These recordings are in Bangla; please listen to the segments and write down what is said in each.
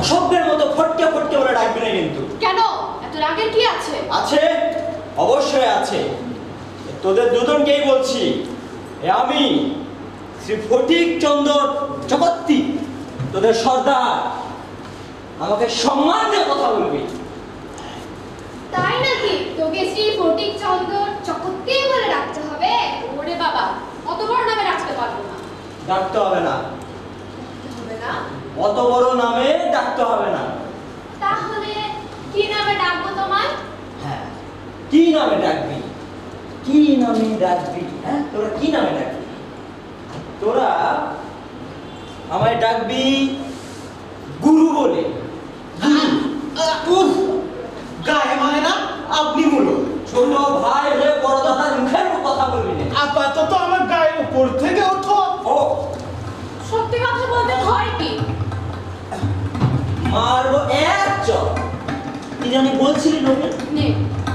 অসভ্যের মতো ফটকে ফটকে বলে ডাকবি না কিন্তু। কেন? এত রাগের কি আছে? আছে, অবশ্যই আছে। তোদের দুজনকেই বলছি, আমি শ্রী ফটিক চন্দ্র চকর্তি, তোদের সর্দার। আমাকে সম্মান দিয়ে কথা বলবি। তাই নাকি? তোকে শ্রী ফটিক চন্দ্র চকর্তি বলে ডাকতে হবে? ওরে বাবা, অত বড় নামে ডাকতে পারবো না। ডাকতে হবে না। হবে না? অত বড় নামে ডাকতে হবে না। তাহলে কি নামে ডাকবো তোমায়? হ্যাঁ, কি নামে ডাকবি? কি নামে ডাকবি? হ্যাঁ, তোরা কি নামে ডাকবি? তোরা আমায় ডাকবি গুরু বলে। গায়ে মানে না, আপনি বলুন। ছোট ভাই হয়ে বড় দাদার মুখের কথা বলবি না। আপাতত আমার গায়ের উপর থেকে ওঠো। ও সত্যি কথা বলতে ভয় কি? মারবো এক চর। কি জানি বলছিলি নবীন? নে,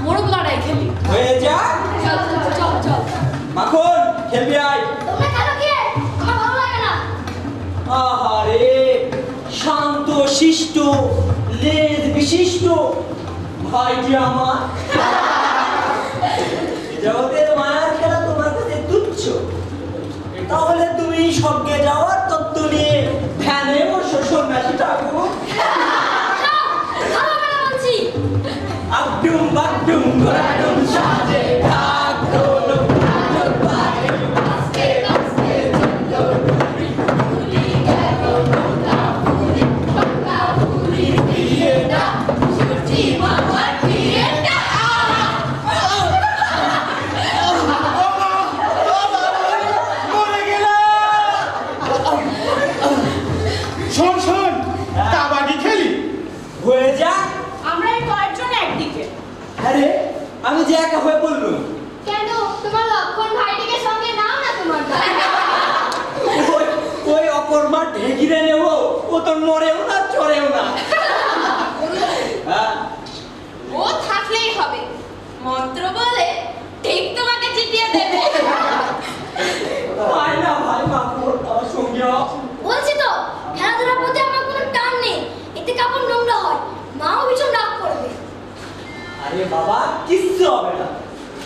মোরগ লড়াই খেলি। হয়ে যা। চল চল চল চল। মাখন খেলবি আয়। তোমরা খেলো কি? আমার ভালো লাগে না। আহারে, শান্ত শিষ্ট লেজ বিশিষ্ট ভাইটি আমার। জগতের মায়ার খেলা তোমার কাছে তুচ্ছ। তাহলে তুমি স্বর্গে যাওয়ার তত্ত্ব নিয়ে ধ্যানে বসো সন্ন্যাসী ঠাকুর। আগডুম বাগডুম ঘোরাডুম সাজে ঢাক ঢোলক ঢাক বাজে আস্তে আস্তে চলো ঘুরি ঘুরি গেল মোটা ঘুরি পাকা ঘুরি দিয়ে না সুচি মামার দিয়ে না। মরে গেল। শোন শোন, কাবাডি খেলি। হয়ে যা। আমরা এই কয়েকজন একদিকে। আরে আমি যে একা হয়ে বললুম। কেন? তোমার লক্ষণ ভাইটিকে সঙ্গে নাও না তোমার দলে। ওই অকর্মা ঢেকিরে নেব, ও তো নড়েও না চড়েও না। হ্যাঁ, ও থাকলেই হবে, মন্ত্র বলে ঠিক তোমাকে জিতিয়ে দেবে। ভাই না ভাই মাকুর আমার সঙ্গে হ। বলছি তো, খেলাধুলার প্রতি আমার কোনো টান নেই। এতে কাপড় নোংরা হয়, মাও ভীষণ রাগ করবে। আরে বাবা, কিচ্ছু হবে না।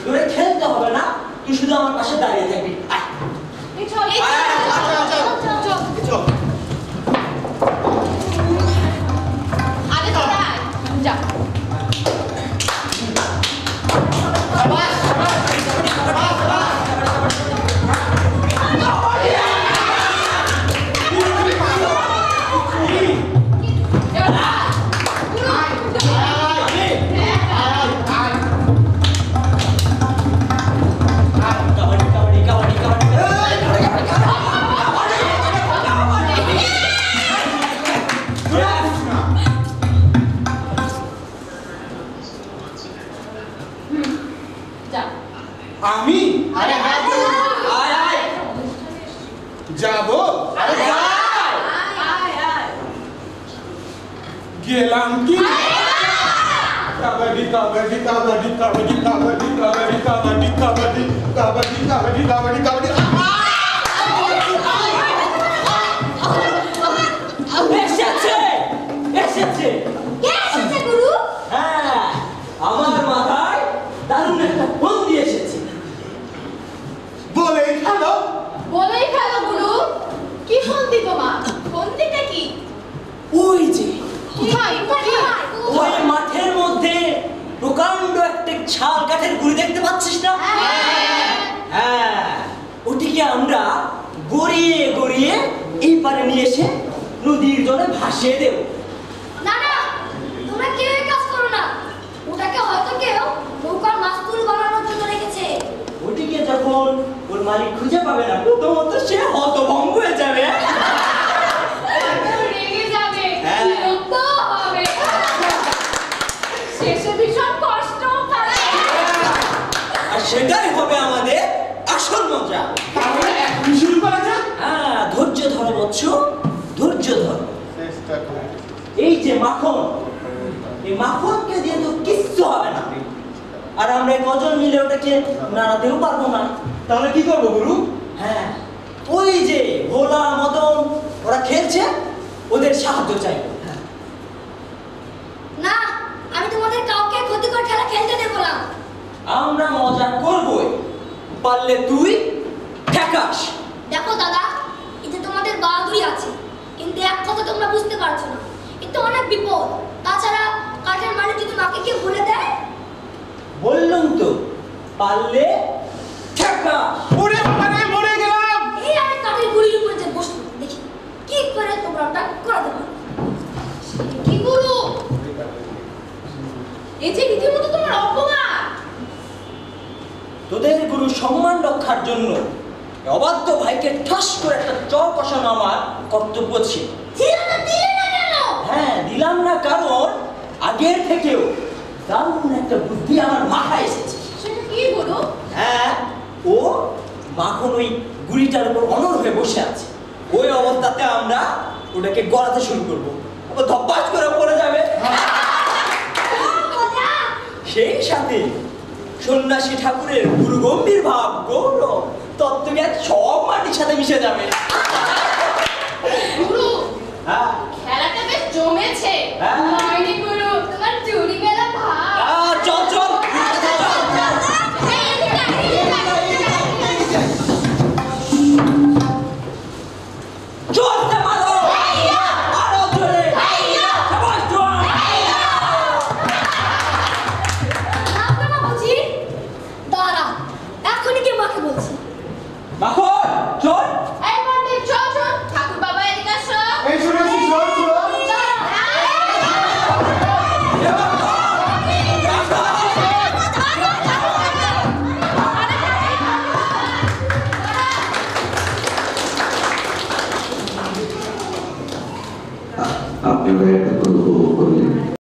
তোরে খেলতে হবে না, তুই শুধু আমার পাশে দাঁড়িয়ে থাকবি। আয়। এই চল, এই চল, চল, চল। আগে তোরা আয়, যা। কাবাডি কাবাডি কাবাডি কাবাডি। যা। আমি আরে হ্যাঁ, আয় আয় যাবো। আরে যা। আয়, আয়। গেলাম কি? কাবাডি কাবাডি কাবাডি কাবাডি কাবাডি কাবাডি কাবাডি কাবাডি কাবাডি কাবাডি কাবাডি কাবাডি। এসেছে এসেছে। কে এসেছে গুরু? হ্যাঁ, আমার মাথায় দারুণ একটা ফন্দি এসেছে। বলে খেলো। বলেই ফেলো গুরু। কি ফন্দি তোমার? ফন্দিটা কি? ওই যে কোথায়? কোথায়? ওই মাঠের মধ্যে প্রকাণ্ড একটা ছাল কাঠের গুড়ি দেখতে পাচ্ছিস না? হ্যাঁ, ওটিকে আমরা গড়িয়ে গড়িয়ে এই পারে নিয়ে এসে নদীর জলে ভাসিয়ে দেব। না না, তোমরা কেউ এই কাজ করো না। ওটাকে হয়তো কেউ নৌকার মাস্তুল বানানোর জন্য রেখেছে। ওটিকে যখন ওর মালিক খুঁজে পাবে না, প্রথমত সে হতভম্ব হয়ে যাবে। রেগে যাবে, হ্যাঁ। বিরক্ত হবে, শেষে ভীষণ কষ্ট পাবে। আর সেটাই হবে আমাদের আসল মজা। তাহলে এখন শুরু করা যাক। হ্যাঁ, ধৈর্য ধরো বৎস, ধৈর্য ধরো। চেষ্টা করি। এই যে মাখন, এই মাখনকে দিয়ে তো কিচ্ছু হবে না। আর আমরা এই কজন মিলে ওটাকে নাড়াতেও পারবো না। তাহলে কি করবো গুরু? হ্যাঁ, ওই যে ভোলা মদন ওরা খেলছে, ওদের সাহায্য চাই। আমরা মজা করবই, পারলে তুই ঠেকাস। দেখো দাদা, এতে তোমাদের বাহাদুরি আছে, কিন্তু এক কথা তোমরা বুঝতে পারছো না, এতে অনেক বিপদ। তাছাড়া কাঠের মালিক যদি মাকে কেউ বলে দেয়। বললাম তো, পারলে ঠেকাস। ওরে বাবা রে, মরে গেলাম। এই আমি কাঠের গুড়ির উপরে যে বসবো, দেখি কি করে তোমরা ওটা করাতে পারো। কি গুরু, এই যে রীতিমতো তোমার অপমান। তোদের গুরু সম্মান রক্ষার জন্য অবাধ্য ভাইকে ঠাস করে একটা চর কষানো আমার কর্তব্য ছিল। দিলে না কেন? হ্যাঁ, দিলাম না কারণ আগের থেকেও দারুণ একটা বুদ্ধি আমার মাথায় এসেছে। সেটা কি গুরু? হ্যাঁ, ও মাখন ওই গুড়িটার উপর অনড় হয়ে বসে আছে। ওই অবস্থাতে আমরা ওটাকে গড়াতে শুরু করবো, ও ধপাস করে পড়ে যাবে। সেই সাথে সন্ন্যাসী ঠাকুরের গুরু গম্ভীর ভাব, গৌরব, তত্ত্বজ্ঞান সব মাটির সাথে মিশে যাবে। গুরু, হ্যাঁ, খেলাটা বেশ জমেছে। হ্যাঁ। নয়নি গুরু, তোমার চুরি মেলা ভাব। চল চল জোরতে মারো, আরো জোরে, সবাই জোর। লাগবে না বুঝি? দাঁড়া, এখনই কে মাকে বলছি। মাখন চল।